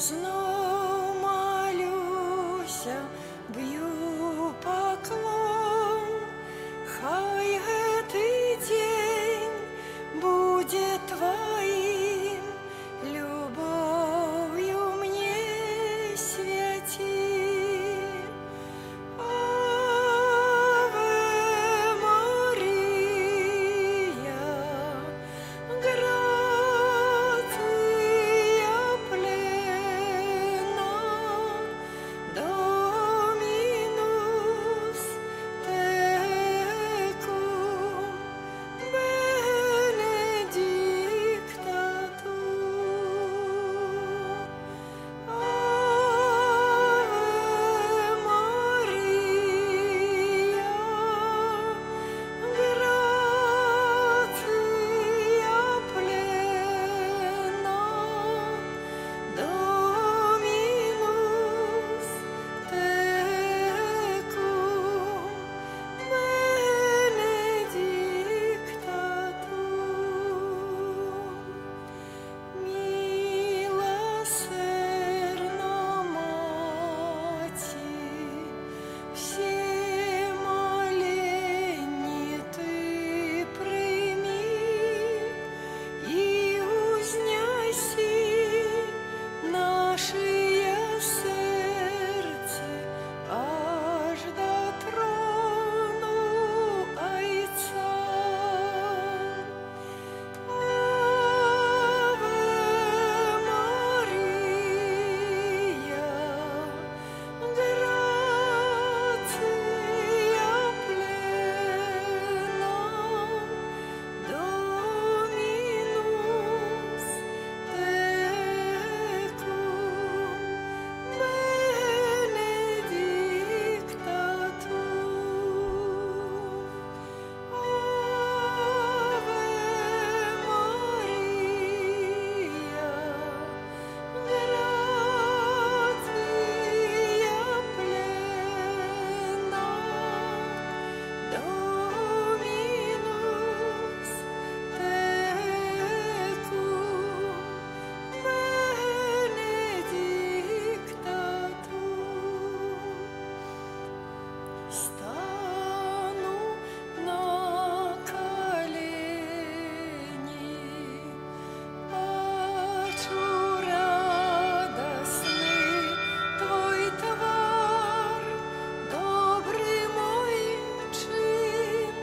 знов молюся, б'ю поклон, хай этой день будет Твоим, любовью мне святи. Аве Мария, грация плена, Dominus tecum benedicta tu. Ave Maria, gratia plena, Dominus tecum benedicta tu. Милосердна Мати, все моления Ты прими и узняси наши сердце аж до трону Отца. Аве Мария, грация плена, Dominus tecum benedicta tu. Ave Maria, gratia plena, Dominus tecum benedicta tu. Стану на колени, плачу радостный Твой твар, добрый мой чин,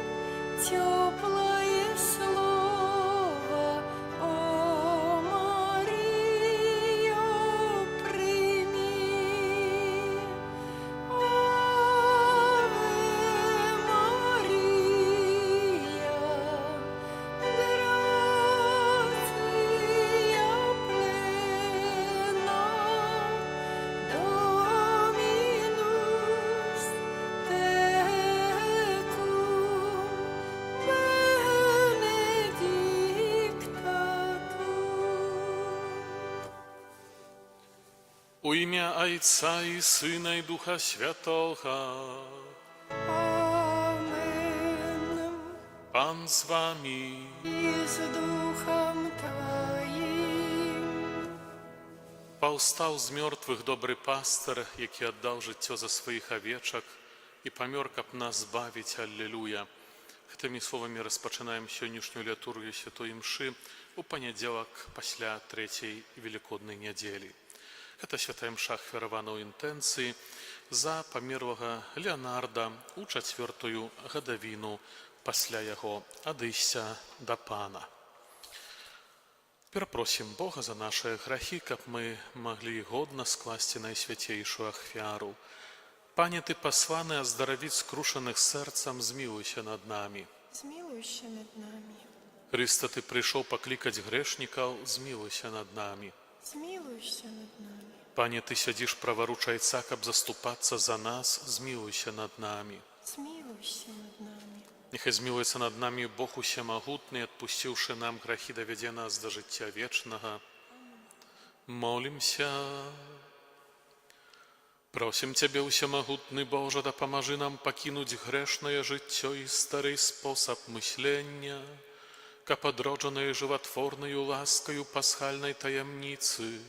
теплое слово, о Мария, прими. Аве Мария, грация плена, Dominus tecum benedicta tu. У ім'я Отця і Сина і Духа Святого. Amen. Пан з вами. И с Духом Твоим. Паўстаў з мёртвых добры пастар, які аддаў жыццё за сваіх авечак і памёр, каб нас збавіць. Аллилуйя. Гэтымі словамі распачынаем сённяшнюю літургію святой імшы у панядзелак пасля трэцяй велікоднай нядзелі. Гэта святая імша ахвяравана ў інтэнцыі за памерлага Леанарда у 4-ю гадавіну пасля яго адысця да Пана. Перапросім Бога за нашыя грахі, каб мы маглі годна скласці найсвяцейшую ахвяру. Пане, Ты пасланы аздаравіць скрушаных сэрцам, змілуйся над намі. Змилуйся над нами. Хрыста, Ты прыйшоў паклікаць грэшнікаў, змілуйся над намі. Змилуйся над нами. Пане, Ты сядзіш праваруч Айца, каб заступацца за нас, змілуйся над намі. Змилуйся над нами. Няхай змілуецца над намі Бог усемагутны, адпусціўшы нам грахі, давядзе нас да жыцця вечнага. Молімся. Просім Цябе, усемагутны Божа, дапамажы нам пакінуць грэшнае жыццё і стары спосаб мыслення, каб адроджаныя жыватворнаю ласкаю пасхальнай таямніцы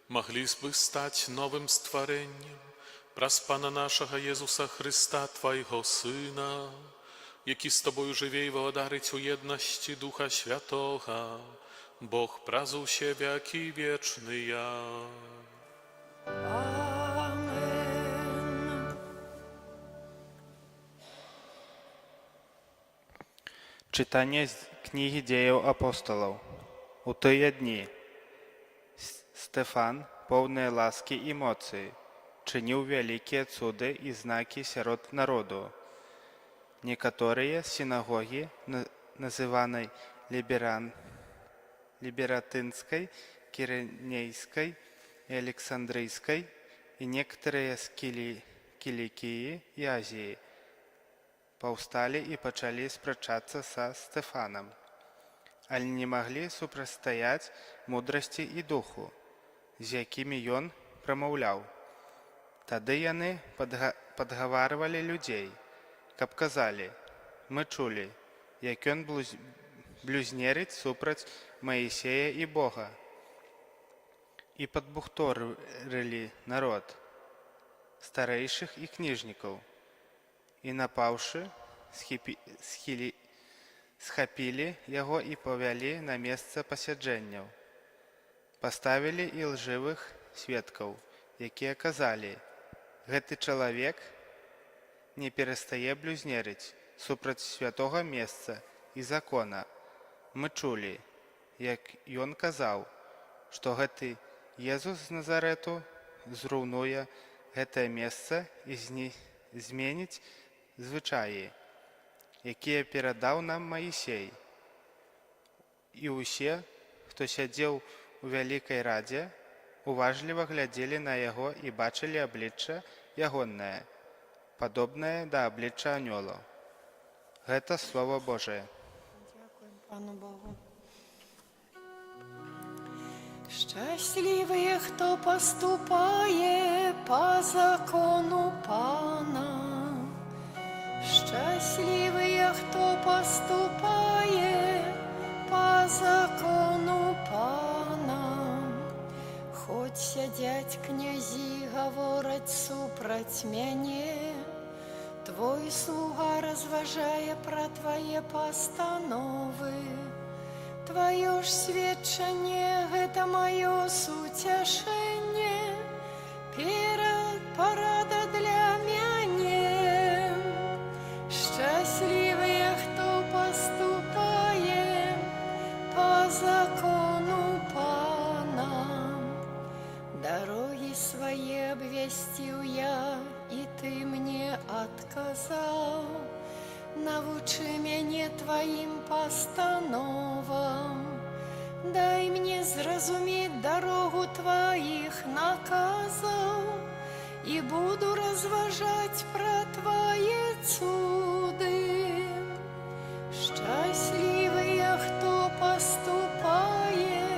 Маглі б стаць новым стварэннем праз Пана нашага Езуса Христа, Твайго Сына, які з Тобою жыве і валадарыць у еднасці Духа Святога, Бог праз усе векі вечныя. Amen. Читання з книги Діїв апостолів. У тыя дні Стефан, повний ласки і моці, чинив великі цуди і знаки сярод народу. Некоторые синагоги, называной Либератинской, Киренейской и Александрийской, и некоторые с Киликии и Азии, повстали и почали спрачаться со Стефаном. Але не могли супрацьстаяць мудрости и духу, з якімі ён прамаўляў. Тады яны падгаварвалі людзей, каб казалі: мы чулі, як ён блюзнерыць супраць Маісея і Бога. І падбухторылі народ, старэйшых і кніжнікаў, і напаўшы, схапілі яго і павялі на месца пасяджэнняў. Паставілі і лжывых сведкаў, якія казалі: гэты чалавек не перастае блюзнерыць супраць святога месца і закона. Мы чулі, як ён казаў, што гэты Езус з Назарэту зруйнуе гэтае месца і зменіць звычаі, якія перадаў нам Маісей. І ўсе, хто сядзеў у вялікай радзе, уважліва глядзелі на яго і бачылі аблічча ягонае, падобнае да аблічча анёлаў. Гэта Слово Божие. Дякуємо Пану Богу. Щасливые, хто поступає по закону Пана. Щасливые, хто поступає по закону Пана. Хоть сядять князі, говорять супроть мяне, Твой слуга розважає про Твоє постанови. Твоё ж сведчанне, гэта маё суцяшэнне, парада для мяне. Шчаслівыя, хто паступае по закону Пана. Дороги свае абвясціў я, і Ты мне адказаў. Навучи мяне Твоим постановам, дай мне зразумець дорогу Твоих наказаў, і буду разважаць про Твои цуды. Щасливые, хто поступае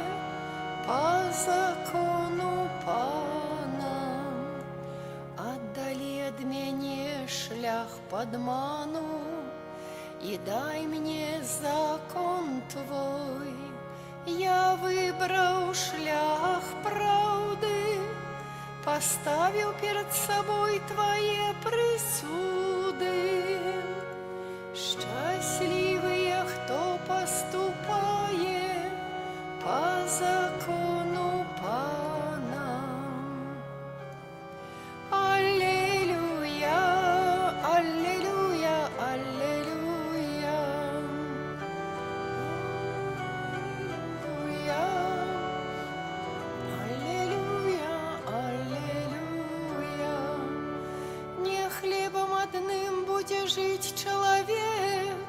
по закону Пана. Отдали ад мяне шлях падману, и дай мне закон Твой. Я выбрал шлях правды, поставил перед собой Твои присуды. Счастливые, кто поступает по закону Пана. Аллилуйя, аллилуйя, аллилуйя. Аллилуйя, аллилуйя. Не хлебом одним буде жить человек,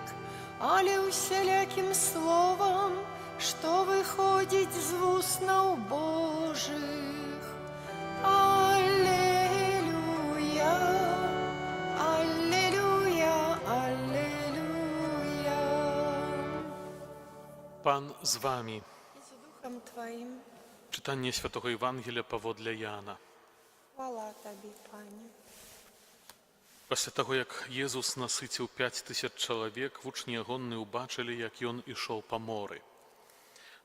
але усяляким словом, что выходит з вуснаў Божих. Аллилуйя, аллилуйя, аллилуйя. Pan z wami. I z duchem Twoim. Czytanie Świętego Ewangelia powodle Jana. Chwała Tobie, Panie. Пасля таго, як Езус насыціў 5000 чалавек, вучні ягоны ўбачылі, як ён ішоў па моры.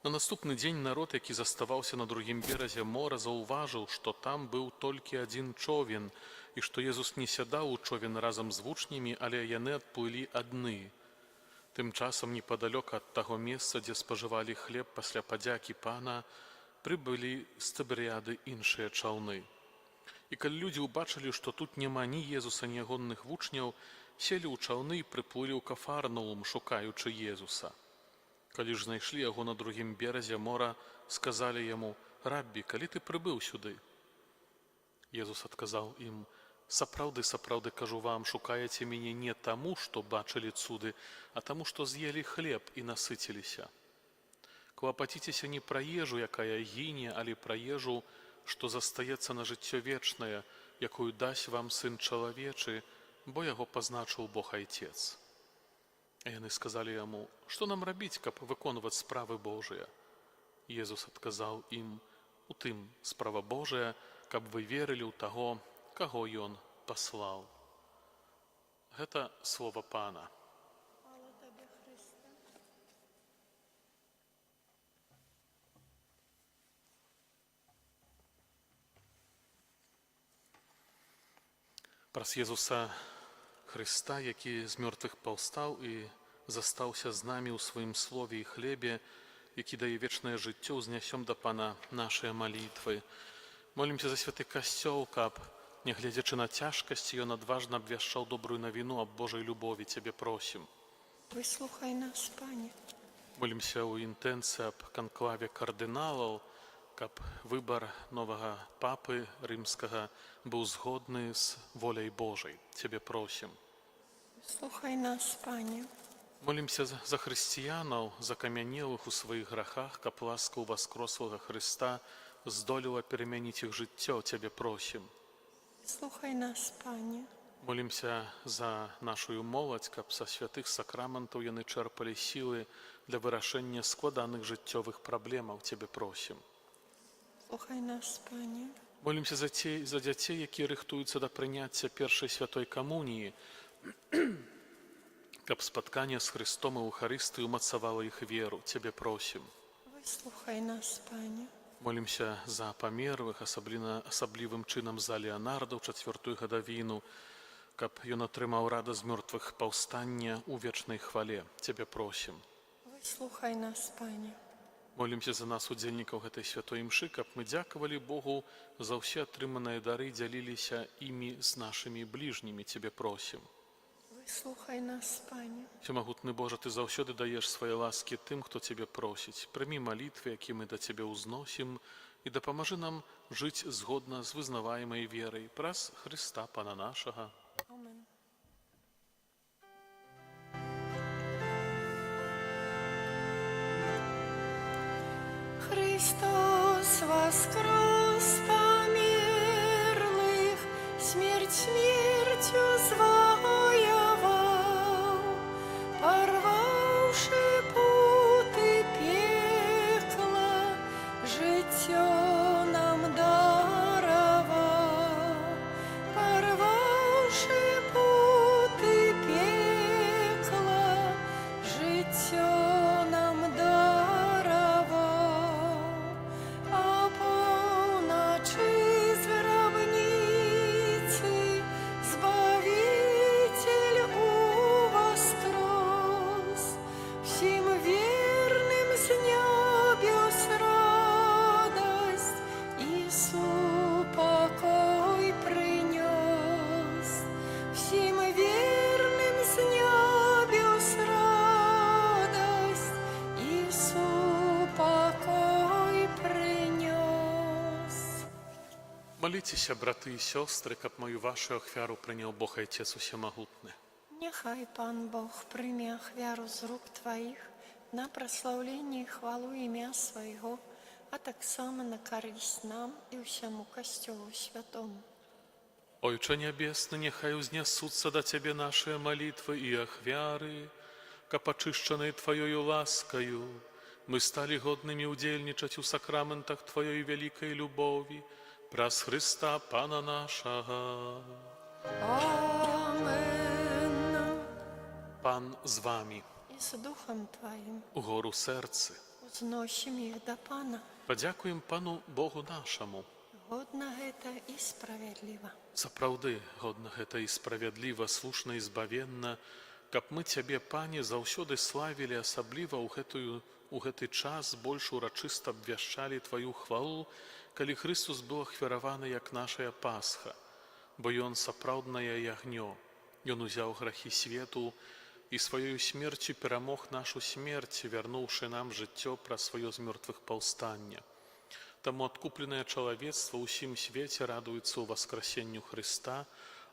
На наступны дзень народ, які заставаўся на другім беразе мора, заўважыў, што там быў толькі адзін човен, і што Езус не сядаў у човен разам з вучнямі, але яны адплылі адны. Тым часам непадалёк ад таго месца, дзе спажывалі хлеб пасля падзякі пана, прыбылі з Тыберыяды іншыя чаўны. І калі людзі ўбачылі, што тут няма ні Езуса, ні ягоных вучняў, селі ў чаўны і прыплылі ў Кафарнаум, шукаючы Езуса. Калі ж знайшлі яго на другім беразе мора, сказалі яму: «Раббі, калі ты прыбыў сюды?» Езус адказаў ім: «Сапраўды, сапраўды кажу вам, шукаеце мяне не таму, што бачылі цуды, а таму, што з'елі хлеб і насыціліся. Клапаціцеся не пра ежу, якая гіне, але пра ежу, што застаецца на жыццё вечнае, якую дасць вам Сын чалавечы, бо яго пазначыў Бог Айцец». А яны сказалі яму: «Што нам рабіць, каб выконваць справы Божыя?» Езус адказаў ім: «У тым справа Божая, каб вы верылі ў таго, каго Ён паслаў». Гэта слова Пана. Хвала Табе, Христе. Праз Езуса Хрыста, які з мёртвых паўстаў і застаўся з намі ў сваім слове і хлебе, які дае вечнае жыццё, узнясём да Пана нашыя малітвы. Молімся за святы касцёл, каб, нягледзячы на цяжкасці, ён адважна абвяшчаў добрую навіну аб Божай любові. Цябе просім. Выслухай нас, Пане. Молімся ў інтэнцыі аб канклаве кардыналаў, каб выбар новага папы рымскага быў згодны з воляй Божай. Цябе просім. Слухай нас, Пане. Молімся за хрысціянаў, закамянелых у сваіх грахах, каб ласка ў воскрослага Хрыста здолела перамяніць іх жыццё. Цябе просім. Слухай нас, Пане. Молімся за нашую моладзь, каб са святых сакраментаў яны чэрпалі сілы для вырашэння складаных жыццёвых праблемаў. Цябе просім. Слухай нас, Пане. Молімся за дзяцей, якія рыхтуюцца да прыняцця першай святой камуніі, каб спатканне з Хрыстом і Эўхарыстыю умацавала іх веру. Цябе просім. Выслухай нас, Пане. Молімся за памерлых, асаблівым чынам за Леанарда ў 4-ю гадавіну, каб ён атрымаў рада з мёртвых паўстання ў вечнай хвале. Цябе просім. Выслухай нас, Пане. Молімся за нас, удзельнікаў гэтай святой імшы, каб мы дзякавалі Богу за ўсе атрыманыя дары, дзяліліся імі з нашымі бліжнімі. Цябе просім. Выслухай нас, Пане. Всемагутны Божа, Ты заўсёды даеш свае ласкі тым, хто Цябе просіць. Прымі малітвы, які мы да Цябе ўзносім, і дапамажы нам жыць згодна з вызнаваемай верай праз Хрыста Пана нашага. Amen. Христос воскрес померлых, смерть смертью завоевал, порвавши путы пекла, життя нам даровал, порвавши путы пекла, життя нам даровал, а полночи з гробницы Збавитель увострос, всем верным с небес радость, Иису покой принес, всем верным с небес радость, Иису покой принес. Маліцеся, браты і сёстры, каб мою вашу ахвяру прыняў Бог Айцец Усемагутны. Нехай Пан Бог прыме ахвяру з рук Тваіх на праслаўленне і хвалу імя Свайго, а таксама на карысць нам і ўсяму касцёлу святому. Ойче Нябесны, няхай узнясуцца да Цябе нашыя малітвы і ахвяры, каб ачышчанай Тваёю ласкаю мы сталі годнымі ўдзельнічаць у сакраментах Тваёй вялікай любові праз Хрыста Пана нашага. Амен. Пан з вамі, І з духом Твоїм, угору серцы. у Зносім іх да Пана. Падзякуем Пану Богу нашаму. Годна гэта і справядліва. Сапраўды, годна гэта і справядліва, слушна і збавенна, каб мы Цябе, Пане, заўсёды славілі, асабліва у гэты час больш урачыста абвяшчалі Тваю хвалу, калі Хрыстус быў ахвяраваны як нашая Пасха, бо Ён сапраўднае ягнё. Ён узяў грахі свету і сваёю смерцю перамог нашу смерць, вярнуўшы нам жыццё праз сваё з мёртвых паўстання. Таму адкупленае чалавецтва ў усім свеце радуецца ў васкрасенню Хрыста,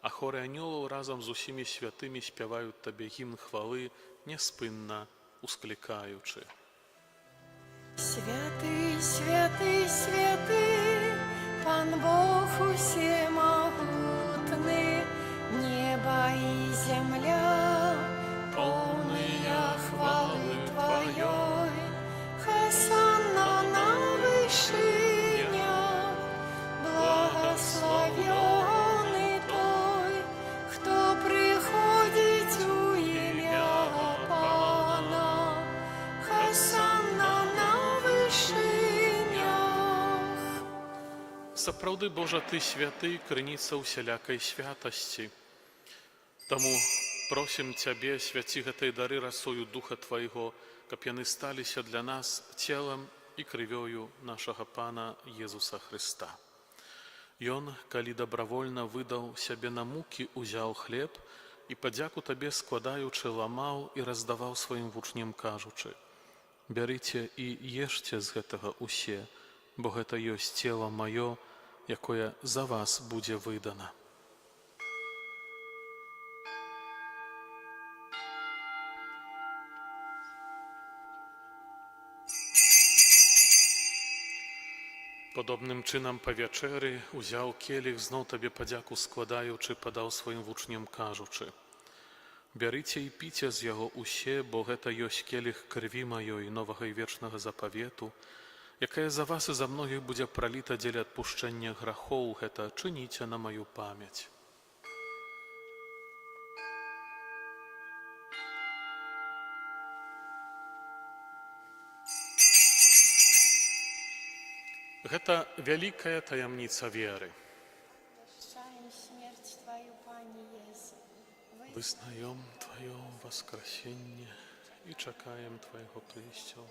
а хоры анёлаў разам з усімі святымі спяваюць Табе гімн хвалы, няспынна усклікаючы. Святы, святы, святы, Пан Бог усемагутны, неба і земля, поўныя хвалы Тваёй. Хасанна на вышынях, благословёны той, хто прыходзіць у імя Пана. Хасанна на вышынях. Сапраўды, Божа, Ты святы, крыніца ўсялякай святасці. Таму просім Цябе, свяці гэтай дары расою Духа Твайго, каб яны сталіся для нас целам і крывёю нашага Пана Езуса Хрыста. Ён, калі дабравольна выдаў сябе на мукі, узяў хлеб і падзяку Табе складаючы ламаў і раздаваў сваім вучням, кажучы: «Бярыце і ешце з гэтага усе, бо гэта ёсць цела маё, якое за вас будзе выдана». Падобным чынам па вячэры узяў келіх, зноў Табе падзяку складаючы, падаў сваім вучням, кажучы: «Бярыце і піце з яго усе, бо гэта ёсць келіх крыві маёй, новага і вечнага запавету, якая за вас і за многіх будзе праліта дзеля адпушчэння грахоў, гэта чыніце на маю памяць». Гэта вялікая таямніца веры. Вяшчаем смерць Тваю, Пане Езу. Вызнаем Твое воскресенье и чакаем Твоего прыйсця.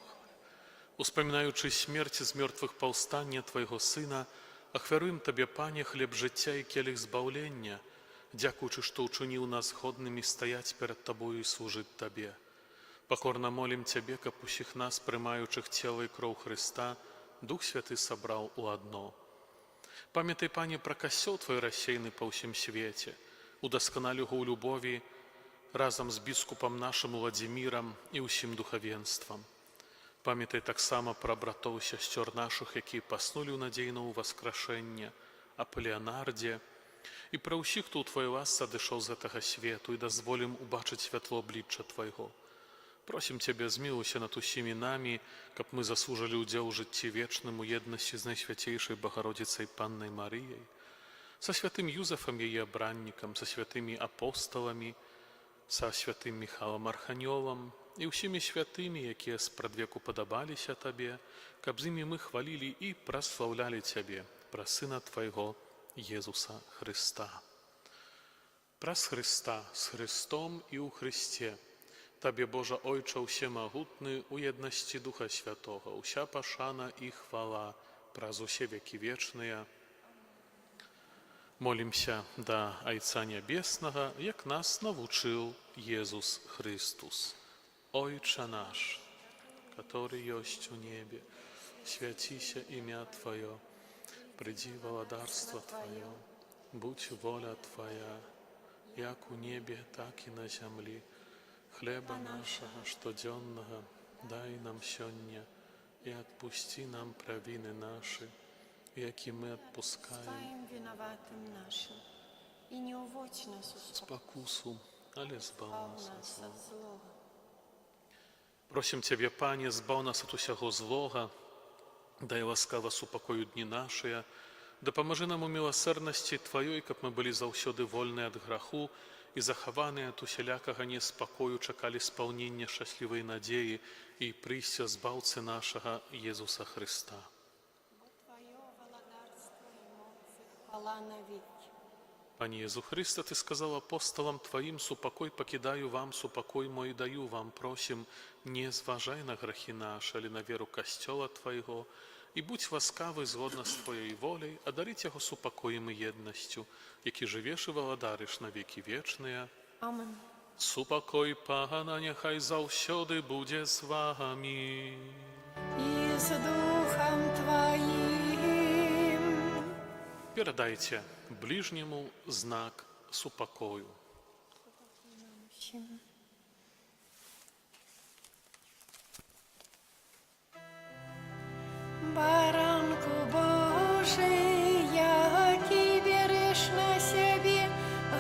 Успамінаючы смерць з мёртвых паўстання Твайго Сына, ахвяруем Табе, Пане, хлеб жыцця і келіх збаўлення, дзякуючы, што ўчыніў нас годнымі стаяць перад Табою і служыць Табе. Пакорна молім Цябе, каб усіх нас, прымаючых цела і кроў Хрыста, Дух Святы сабраў у адно. Памятай, Пане, пра касцёл Твой рассеяны па ўсім свеце, удасканалі яго ў любові разам з біскупам нашым Уладзімірам і ўсім духавенствам. Памятай таксама пра братоў і сясцёр нашых, якія паснулі ў надзейна ў васкрашэнне, аб Леанардзе, і пра ўсіх, хто ў Твоей ласцы адышоў з гэтага свету, і дазволім убачыць святло аблічча Твайго. Просім Цябе, змілуйся над усімі намі, каб мы заслужылі ўдзел у жыцці вечным у еднасці з Найсвяцейшай Багародзіцай Паннай Марыяй, са святым Юзафам яе абраннікам, са святымі апосталамі, са святым Міхалам Арханёлам і ўсімі святымі, якія спрадвеку падабаліся Табе, каб з імі мы хвалілі і праслаўлялі Цябе, праз Сына Твайго Езуса Хрыста. Праз Хрыста, з Хрыстом і ў Хрысце, Табе, Божа Ойча ўсемагутны, у еднасці Духа Святога, уся пашана і хвала праз усе векі вечныя. Молімся да Айца Нябеснага, як нас навучыў Езус Христус. Ойча наш, который ёсць у небе, свяціся імя Твоё, придзі валадарства Твоё, будь воля Твоя, як у небе, так і на зямлі. Хлеба нашага штодзённага дай нам сёння і адпусці нам правіны нашы, які мы адпускаем Стаем виноватым нашим, и не уводь нас у спакусу, але збаў нас ад нас зла. от злого. Просім Цябе, Пане, збаў нас ад усяго злога, дай ласкава супакою дні нашыя, дапамажы нам у міласэрнасці Тваёй, каб мы былі заўсёды вольныя ад граху і захаваныя ад усялякага неспакою, чакалі спаўнення шчаслівай надзеі i przyjścia Zbawcy naszego Jezusa Chrysta. Твое владарство и моцы, хвала навеки. Panie Jezu Chryste, Ty сказал апостолам Твоим, супокой покидаю вам, супокой мой даю вам, просим, не зважай на грехи наши, или на веру Костела Твоего, и будь ласкавый згодно з Твоєю волей, а дарить його супокоєм і єдністю, які живеш і володариш на віки вічні. Amen. Супокой Пана, нехай завсюди буде з вами. И с Духом Твоим. Передайте ближнему знак супокою. Баранку Божий, який береш на себе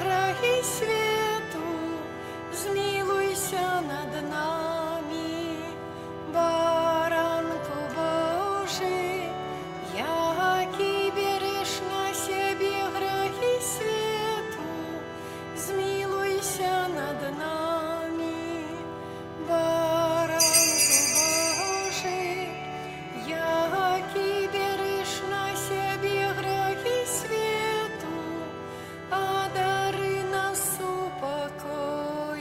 грехи свету, змилуйся над нами. Баранку Божий, який береш на себе грехи свету, змилуйся над нами. Баранку Божий, який береш на себе грехи свету, одари нас упокоем.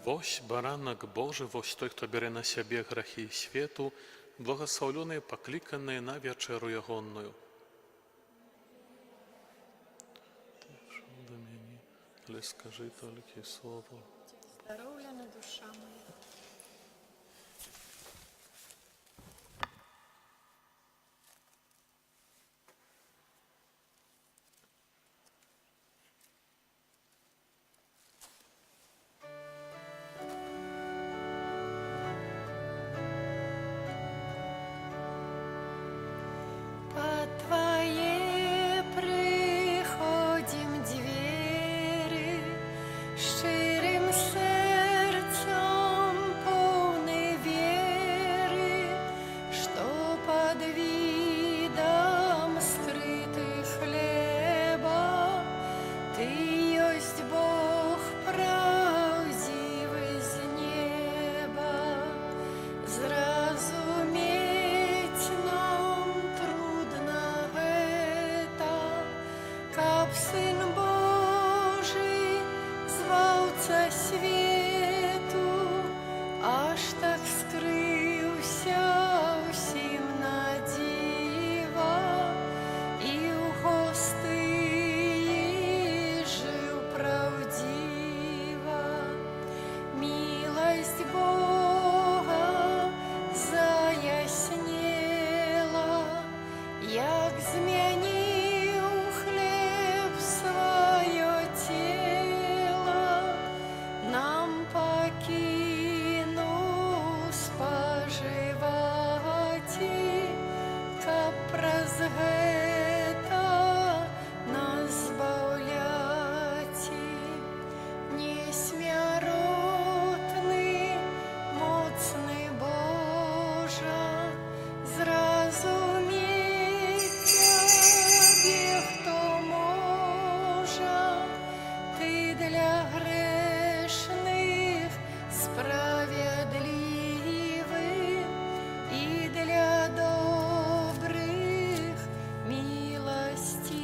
Вось баранок Божий, вось той, хто бере на себе грехи світу, благословлений, покликаний на вечеру ягонную. Ти до мені, але скажи тільки слово. Здоровлена душа моя. Под Твои приходим двери, щирым сердцем полны веры, что под видом скрытых хлеба Ты есть Бог правдивый з неба. Зразумець нам трудно гэта, каб Сын Божий зваўца свету, аж так скрыўся ўсім на дзіва, і ў гостыі жыў правдзіва. Милость Бога заяснела, як змяніў хлеб сваё цела, нам пакінуў спажываці, каб праз гэта нас збаўляці. Несмяротны, моцны Божа, зразумець Цябе хто можа, Ты для грэшных справядлівы і для добрых міласцівы.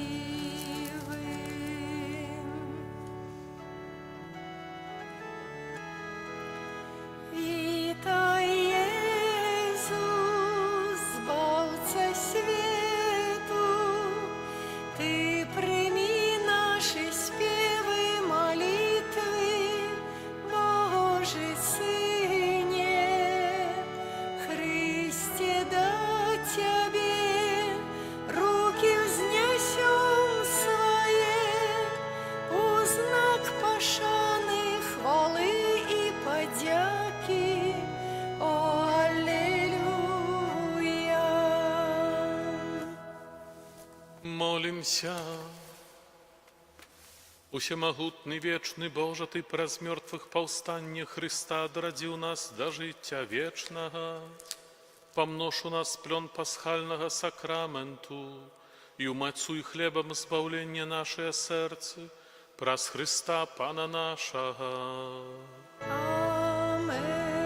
Witaj Jezus, Zbawca światu, Ty przyjmij nasze śpiewy, molitwy, Boży Synie. Chryste, do Ciebie руки взнесем свои, у знак пошаны, хвалы и подяки. О, аллилуйя! Молимся. Усемогутний вічний Боже, Ти през мертвих повстання Христа дородив нас до життя вічного. Помнож у нас плен пасхального сакраменту і умацуй хлебом збавлення наше серце, праз Христа Пана нашого. Amen.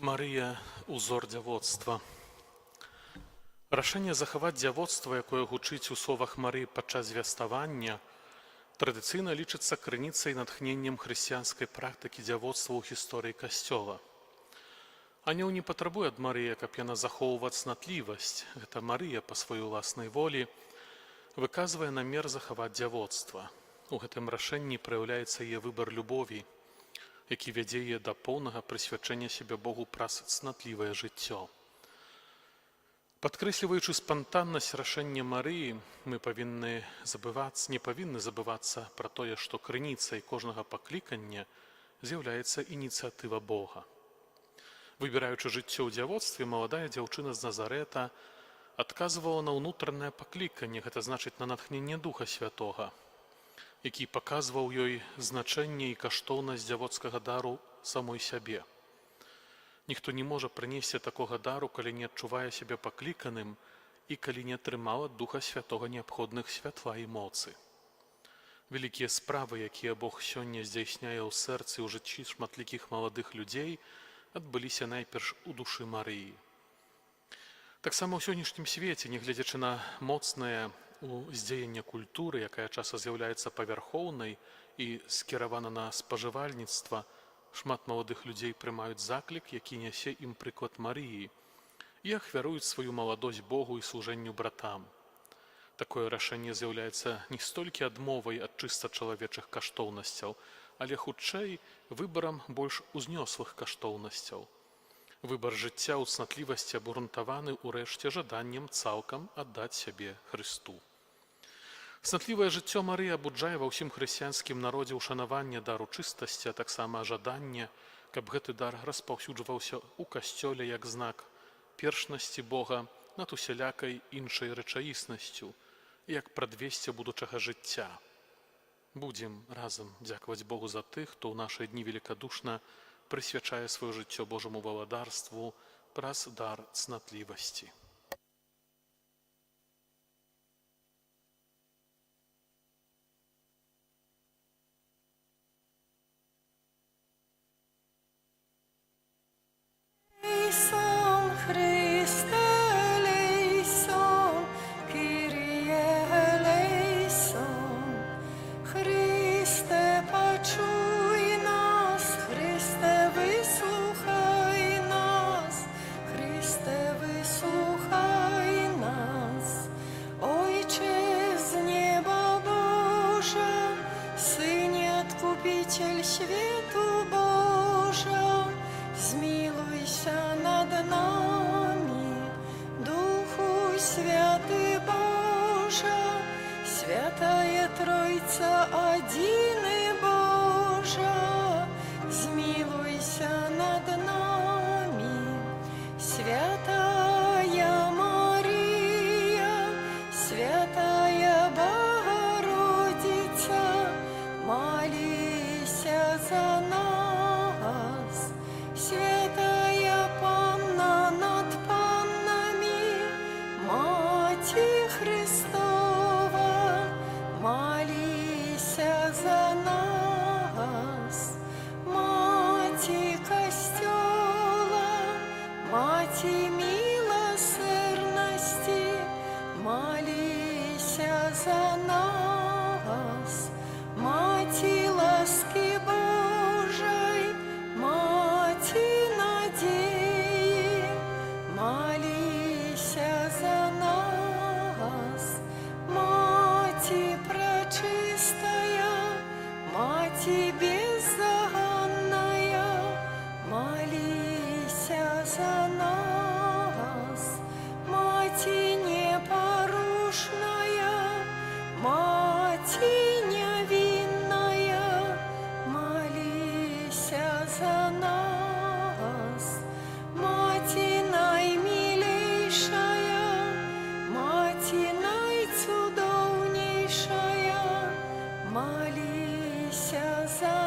Марыя узор дзявоцтва. Рашэнне захаваць дзявоцтва, якое гучыць у словах Марыі падчас звяставання, традыцыйна лічыцца крыніцай натхненнем хрысціянскай практыкі дзявоцтва ў гісторыі Касцёла. Анёл не патрабуе ад Марыі, каб яна захоўваць цнатлівасць. Гэта Марыя па сваёй уласнай волі выказвае намер захаваць дзявоцтва. У гэтым рашэнні праяўляецца яе выбар любові, які вядзе яе да поўнага прысвячэння сябе Богу праз цнатлівае жыццё. Падкрэсліваючы спантаннасць рашэння Марыі, мы не павінны забывацца пра тое, што крыніцай кожнага паклікання з'яўляецца ініцыятыва Бога. Выбіраючы жыццё ў дзявоцтве, маладая дзяўчына з Назарэта адказвала на ўнутранае пакліканне, гэта значыць на натхненне Духа Святога, які паказваў ёй значэнне і каштоўнасць дзявоцкага дару самой сябе. Ніхто не можа прынесці такога дару, калі не адчувае сябе пакліканым і калі не атрымаў ад Духа Святога неабходных святла і моцы. Вялікія справы, якія Бог сёння здзяйсняе ў сэрцы ў жыцці шматлікіх маладых людзей, адбыліся найперш у душы Марыі. Таксама ў сённяшнім свеце, нягледзячы на моцнае уздзеянне культуры, якая часам з'яўляецца павярхоўнай і скіравана на спажывальніцтва, шмат маладых людзей прымаюць заклік, які нясе ім прыклад Марыі, і ахвяруюць сваю маладосць Богу і служэнню братам. Такое рашэнне з'яўляецца не столькі адмовай ад чыста чалавечых каштоўнасцяў, але хутчэй выбарам больш узнёслых каштоўнасцяў. Выбар жыцця ў цнатлівасці абгрунтаваны ўрэшце жаданнем цалкам аддаць сябе Хрысту. Цнатлівае жыццё Марыі абуджае ва ўсім хрысціянскім народзе ўшанаванне дару чыстасці, а таксама жаданне, каб гэты дар распаўсюджваўся ў касцёле як знак першнасці Бога над усялякай іншай рэчаіснасцю, як прадвесце будучага жыцця. Будзем разам дзякаваць Богу за тых, хто ў нашыя дні велікадушна прысвячае сваё жыццё Божаму валадарству праз дар цнатлівасці. Światu Boża, zmiłuj się nad nami, Duchu Święty Boża, Świętая Trójca, Одины Boża, zmiłuj się nad nami, Świętая Maryja, Świętая Bogorodica, молися за нас, Святая Панна над паннами, Маті Христова, молися за нас, Маті Костьола, Маті милосердности, молися за нас, Маті ласки Божої, Маті надії, молися за нас, Маті пречистая, Маті беззаганная, молися за нас, Маті непорушная, Маті невинная, молися за нас, Маті наймилейшая, Маті найцудовнейшая, молися за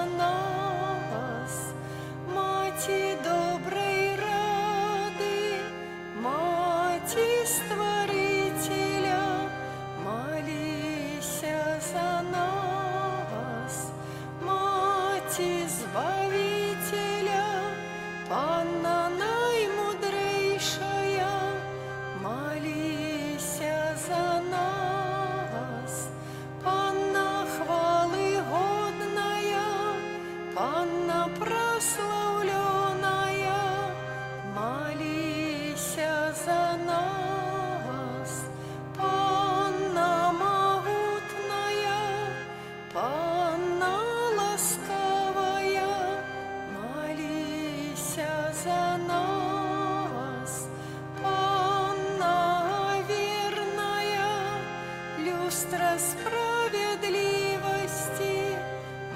мира, справедливости,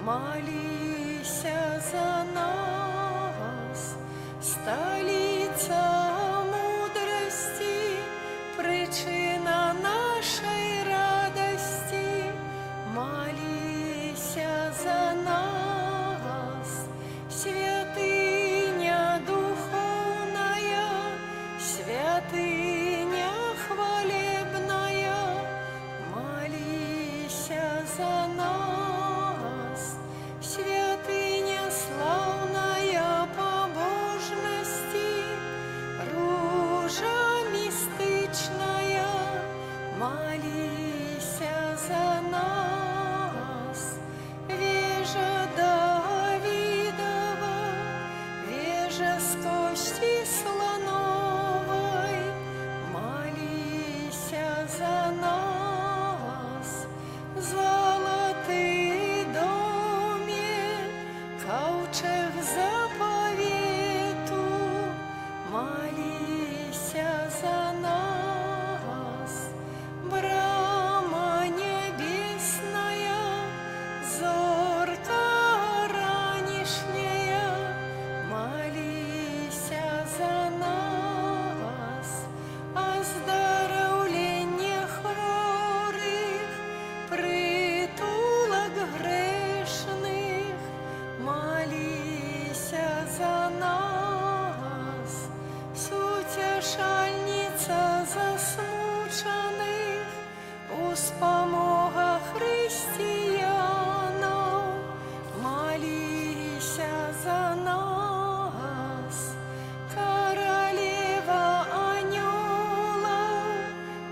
молися за нас. Столица мудрости, причина нашей радости, молися за нас. Святыня духовная, святыня хвалебная, молися за нас. Святыня славная побожности, ружа мистычная, молися за нас. Вежа Давидова, вежа с кости слоновой, молися за нас. Золотый доме, ковчег заповету, молися за нас. Брама небесная, зорка ранешняя, молися за нас. Оздоровление хворых, притулок грешных, молися за нас. Сутешальница засмученных, успомога християнам, молися за нас. Королева анёлов,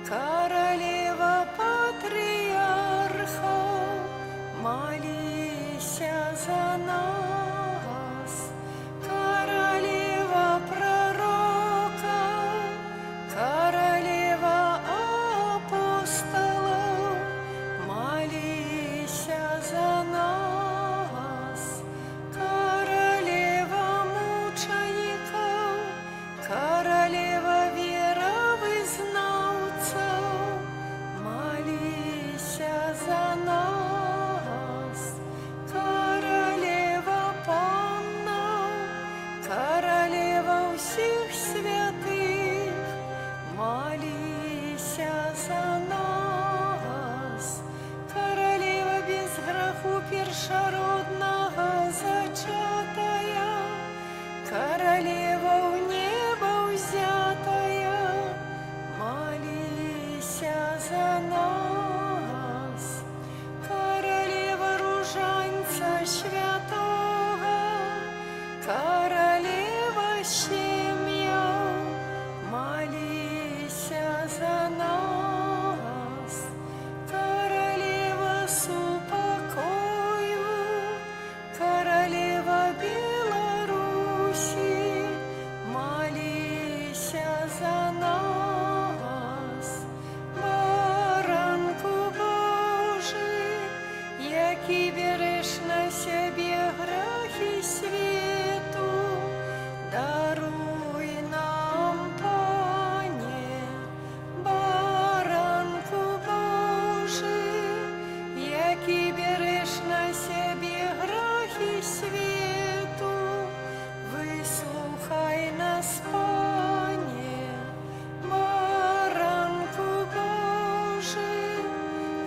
королева патриархов, молися за нас. Королева пророков, королева апостолов, молися за нас. Королева мучеников, королева веровызнавцев, молися за нас. Королева паннов, королева всех святых, молися за нас. Королева без греху першородного зачатая, королева в небо взятая, молися за нас. Королева ружанца святого, королева семья, молися за нас. Королева супокою, королева Беларуси, молися за нас. Баранку Божий, який береш на себе грехи свету, даруй нам, Пане. Баранку Божий, який береш на себе грехи свету, выслухай нас, Пане. Баранку Божий,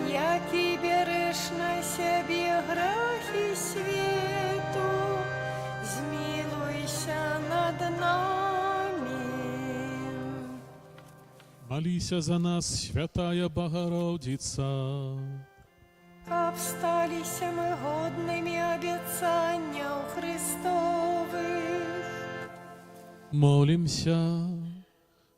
який береш на себе грехи свету, змилуйся над нами. Молися за нас, святая Богородица. Как сталися мы годными обетзання Христовых. Молимся.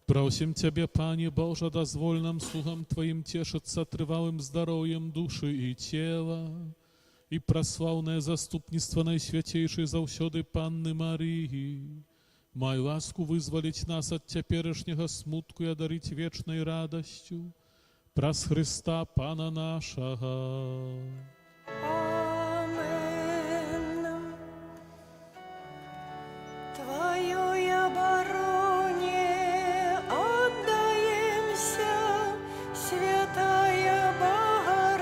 Просим Ciebie, Panie Boże, дозволь нам слугам Твоим тешиться трывалым здоровьем души и тела, и прославное заступництво Найсвятейшей заўсёды Панны Марии. Май ласку вызволить нас от теперешнего смутку и одарить вечной радостью. Праз Христа Пана нашего. Амен. Твоей обороне отдаемся, святая Богородица.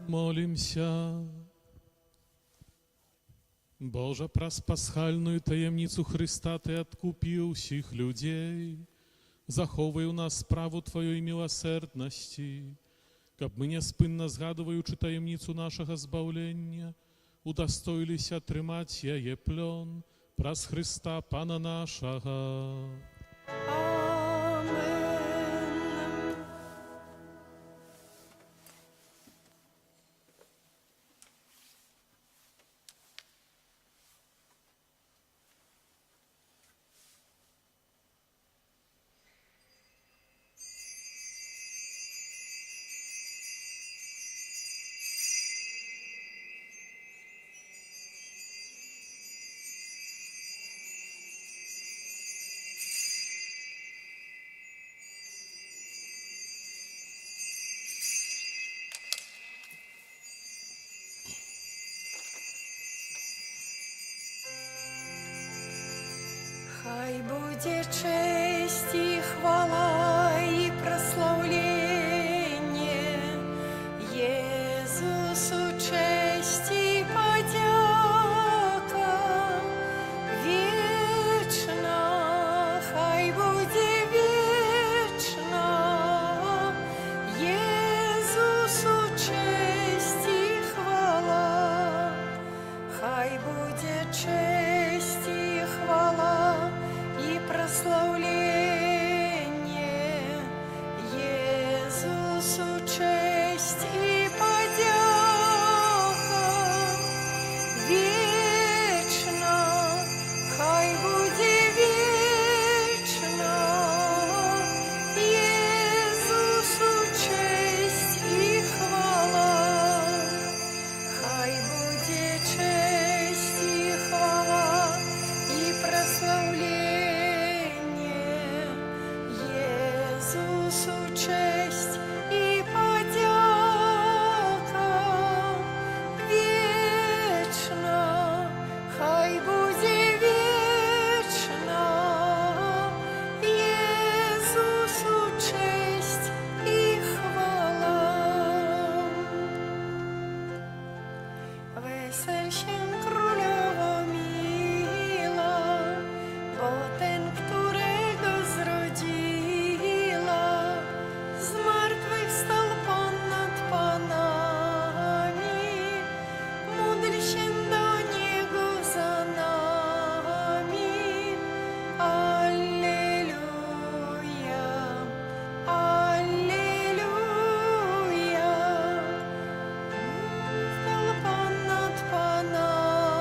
Молимся. Божа, праз пасхальную таємницю Христа Ти откупил всіх людей. Заховуй у нас справу Твоєї милосердності, каб ми неспинно згадуючи таємницю нашого збавлення, удостоїлися тримать яє плен праз Христа Пана нашого. Amen. Хай буде честь і хвала і прославлення Єсусу, честь і подяка вічна, хай буде вічна Єсусу, честь і хвала, хай буде честь і хвала и прославление Иисусу, честь и подяка вечно, хай буде вечно Иисусу, честь и хвала, хай буде честь и хвала и прославление Иисусу, честь и подяка вечно, хай буде вечно Иисусу, честь и хвала. Weselsię królowo mila, bo ten, którego zrodziła, z martwych wstał ponad panami. Módl się do Niego za nami. Alleluja, alleluja. Stał ponad panami.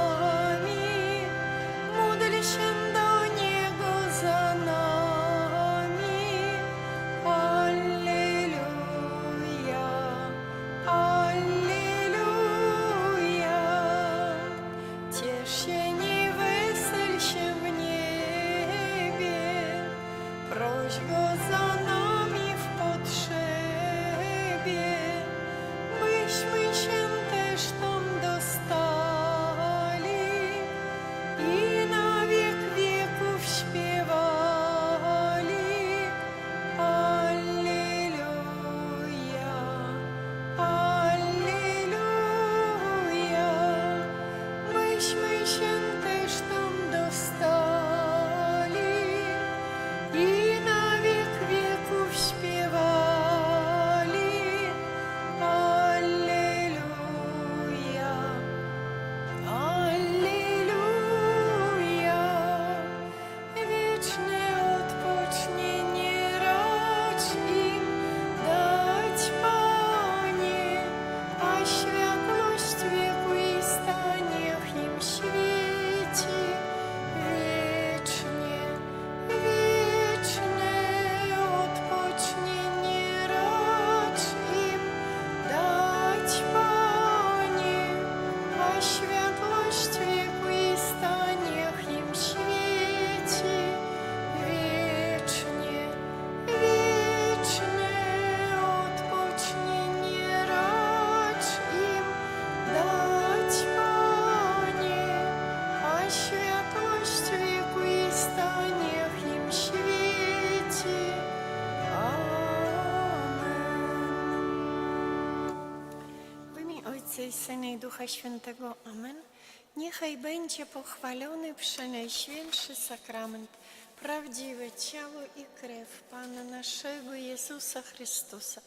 Syna i Ducha Świętego. Amen. Niechaj będzie pochwalony przenajświętszy sakrament, prawdziwe ciało i krew Pana naszego Jezusa Chrystusa.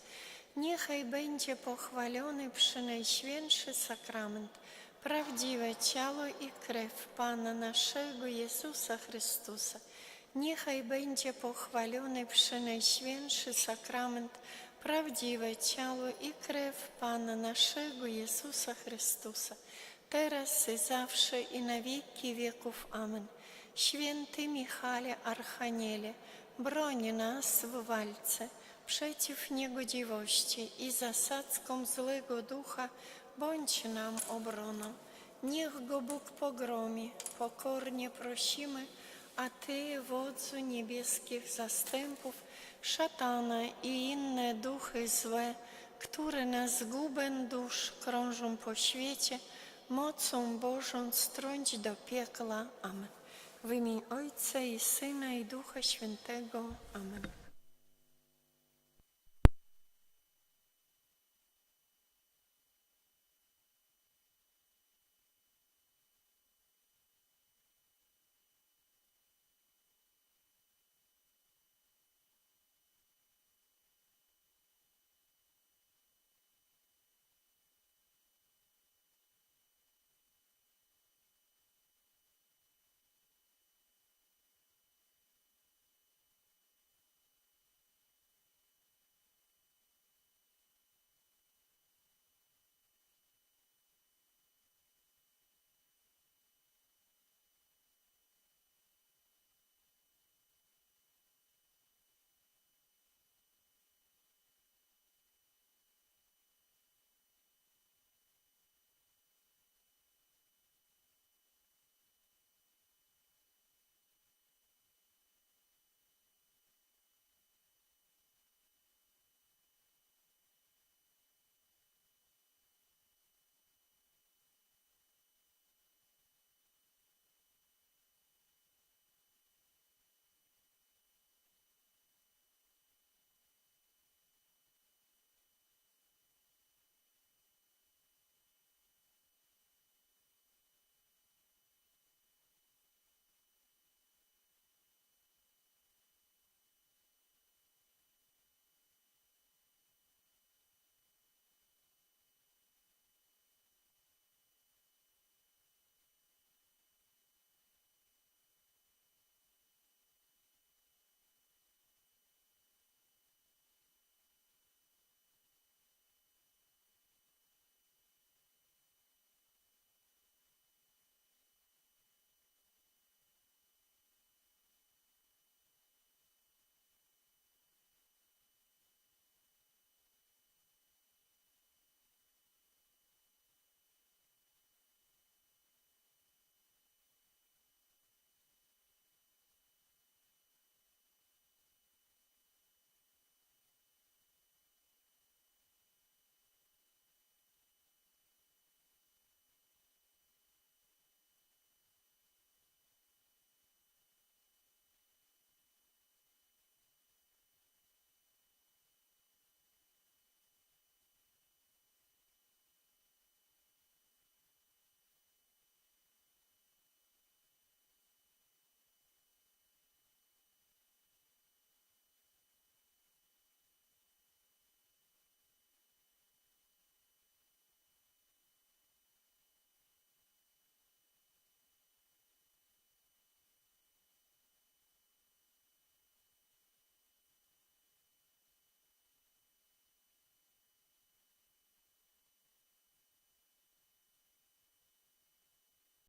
Niechaj będzie pochwalony przenajświętszy sakrament, prawdziwe ciało i krew Pana naszego Jezusa Chrystusa. Niechaj będzie pochwalony przenajświętszy sakrament, prawdziwe ciało i krew Pana naszego Jezusa Chrystusa, teraz i zawsze i na wieki wieków. Amen. Święty Michale Archaniele, broń nas w walce przeciw niegodziwości i zasadzkom złego ducha, bądź nam obroną. Niech go Bóg pogromi, pokornie prosimy, a Ty, wodzu niebieskich zastępów, szatana i inne duchy złe, które na zgubę dusz krążą po świecie, mocą Bożą strąć do piekla. Amen. W imię Ojca i Syna i Ducha Świętego. Amen.